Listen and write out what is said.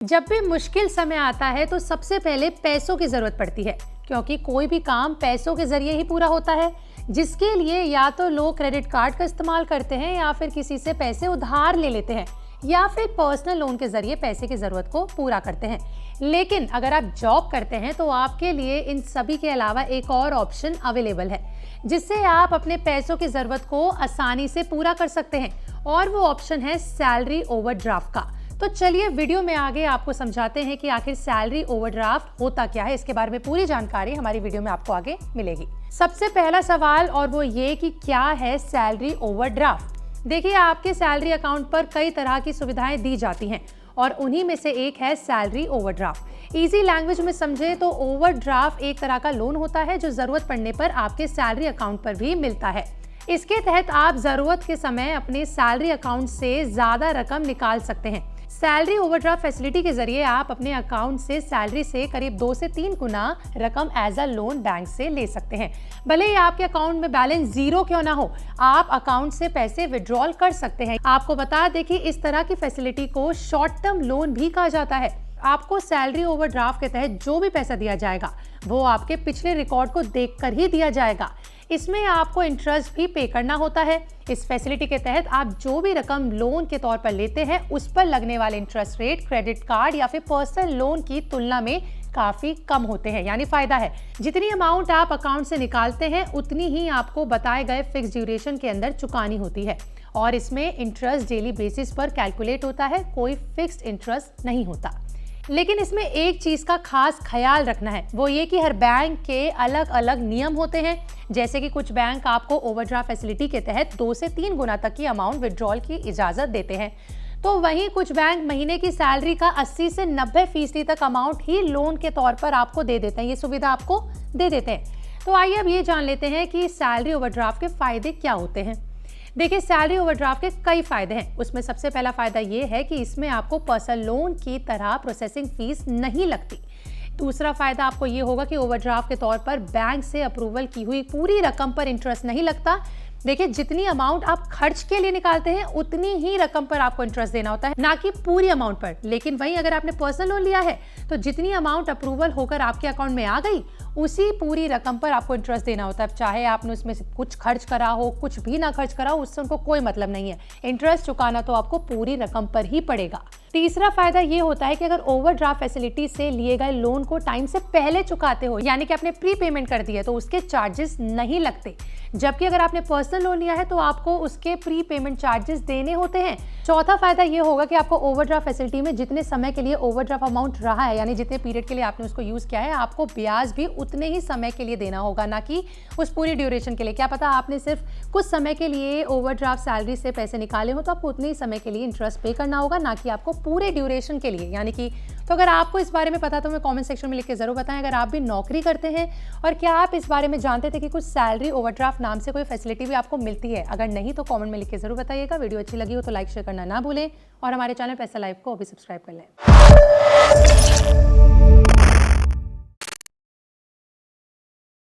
जब भी मुश्किल समय आता है तो सबसे पहले पैसों की जरूरत पड़ती है, क्योंकि कोई भी काम पैसों के जरिए ही पूरा होता है, जिसके लिए या तो लोग क्रेडिट कार्ड का इस्तेमाल करते हैं या फिर किसी से पैसे उधार ले लेते हैं या फिर पर्सनल लोन के जरिए पैसे की जरूरत को पूरा करते हैं। लेकिन अगर आप जॉब करते हैं तो आपके लिए इन सभी के अलावा एक और ऑप्शन अवेलेबल है, जिससे आप अपने पैसों की जरूरत को आसानी से पूरा कर सकते हैं, और वो ऑप्शन है सैलरी ओवरड्राफ्ट का। तो चलिए वीडियो में आगे आपको समझाते हैं कि आखिर सैलरी ओवरड्राफ्ट होता क्या है। इसके बारे में पूरी जानकारी हमारी वीडियो में आपको आगे मिलेगी। सबसे पहला सवाल और वो ये कि क्या है सैलरी ओवरड्राफ्ट। देखिए, आपके सैलरी अकाउंट पर कई तरह की सुविधाएं दी जाती हैं और उन्हीं में से एक है सैलरी ओवरड्राफ्ट। इजी लैंग्वेज में समझे तो ओवरड्राफ्ट एक तरह का लोन होता है जो जरूरत पड़ने पर आपके सैलरी अकाउंट पर भी मिलता है। इसके तहत आप जरूरत के समय अपने सैलरी अकाउंट से ज्यादा रकम निकाल सकते हैं। सैलरी ओवरड्राफ्ट फैसिलिटी के जरिए आप अपने अकाउंट से सैलरी से करीब 2 से 3 गुना रकम एज अ लोन बैंक से ले सकते हैं। भले ही आपके अकाउंट में बैलेंस जीरो क्यों ना हो, आप अकाउंट से पैसे विड्रॉल कर सकते हैं। आपको बता दें कि इस तरह की फैसिलिटी को शॉर्ट टर्म लोन भी कहा जाता है। आपको सैलरी ओवरड्राफ्ट के तहत जो भी पैसा दिया जाएगा वो आपके पिछले रिकॉर्ड को देखकर ही दिया जाएगा। इसमें आपको इंटरेस्ट भी पे करना होता है। इस फैसिलिटी के तहत आप जो भी रकम लोन के तौर पर लेते हैं उस पर लगने वाले इंटरेस्ट रेट क्रेडिट कार्ड या फिर पर्सनल लोन की तुलना में काफी कम होते हैं, यानी फायदा है। जितनी अमाउंट आप अकाउंट से निकालते हैं उतनी ही आपको बताए गए फिक्स ड्यूरेशन के अंदर चुकानी होती है, और इसमें इंटरेस्ट डेली बेसिस पर कैलकुलेट होता है, कोई फिक्स्ड इंटरेस्ट नहीं होता। लेकिन इसमें एक चीज का खास ख्याल रखना है, वो ये कि हर बैंक के अलग अलग नियम होते हैं। जैसे कि कुछ बैंक आपको ओवरड्राफ्ट फैसिलिटी के तहत 2 से 3 गुना तक की अमाउंट विड्रॉल की इजाजत देते हैं, तो वहीं कुछ बैंक महीने की सैलरी का 80 से 90% तक अमाउंट ही लोन के तौर पर आपको दे देते हैं। ये सुविधा आपको दे देते हैं। तो आइए अब ये जान लेते हैं कि सैलरी ओवरड्राफ्ट के फायदे क्या होते हैं। देखिए, सैलरी ओवरड्राफ्ट के कई फायदे हैं। उसमें सबसे पहला फायदा ये है कि इसमें आपको पर्सनल लोन की तरह प्रोसेसिंग फीस नहीं लगती। दूसरा फायदा आपको ये होगा कि ओवरड्राफ्ट के तौर पर बैंक से अप्रूवल की हुई पूरी रकम पर इंटरेस्ट नहीं लगता। देखिए, जितनी अमाउंट आप खर्च के लिए निकालते हैं उतनी ही रकम पर आपको इंटरेस्ट देना होता है, ना कि पूरी अमाउंट पर। लेकिन वहीं अगर आपने पर्सनल लोन लिया है तो जितनी अमाउंट अप्रूवल होकर आपके अकाउंट में आ गई उसी पूरी रकम पर आपको इंटरेस्ट देना होता है। चाहे आपने उसमें से कुछ खर्च करा हो, कुछ भी ना खर्च करा हो, उससे उनको कोई मतलब नहीं है। इंटरेस्ट चुकाना तो आपको पूरी रकम पर ही पड़ेगा। तीसरा फायदा ये होता है कि अगर ओवरड्राफ्ट फैसिलिटी से लिए गए लोन को टाइम से पहले चुकाते हो, यानी कि आपने प्री पेमेंट कर दी है, तो उसके चार्जेस नहीं लगते। जबकि अगर आपने पर्सनल लोन लिया है तो आपको उसके प्री पेमेंट चार्जेस देने होते हैं। चौथा फायदा ये होगा कि आपको ओवरड्राफ्ट फैसिलिटी में जितने समय के लिए ओवरड्राफ्ट अमाउंट रहा है, यानी जितने पीरियड के लिए आपने उसको यूज किया है, आपको ब्याज भी उतने ही समय के लिए देना होगा, ना कि उस पूरी ड्यूरेशन के लिए। क्या पता आपने सिर्फ कुछ समय के लिए ओवरड्राफ्ट सैलरी से पैसे निकाले हो तो आपको उतने ही समय के लिए इंटरेस्ट पे करना होगा, ना कि आपको पूरे ड्यूरेशन के लिए, यानी कि। तो अगर आपको इस बारे में पता तो हमें कमेंट सेक्शन में लिख के जरूर बताएं। अगर आप भी नौकरी करते हैं और क्या आप इस बारे में जानते थे कि कुछ सैलरी ओवरड्राफ्ट नाम से कोई फैसिलिटी भी आपको मिलती है। अगर नहीं तो कमेंट में लिख के जरूर बताइएगा। वीडियो अच्छी लगी हो तो लाइक शेयर करना ना भूलें और हमारे चैनल पैसा लाइव को भी सब्सक्राइब कर लें।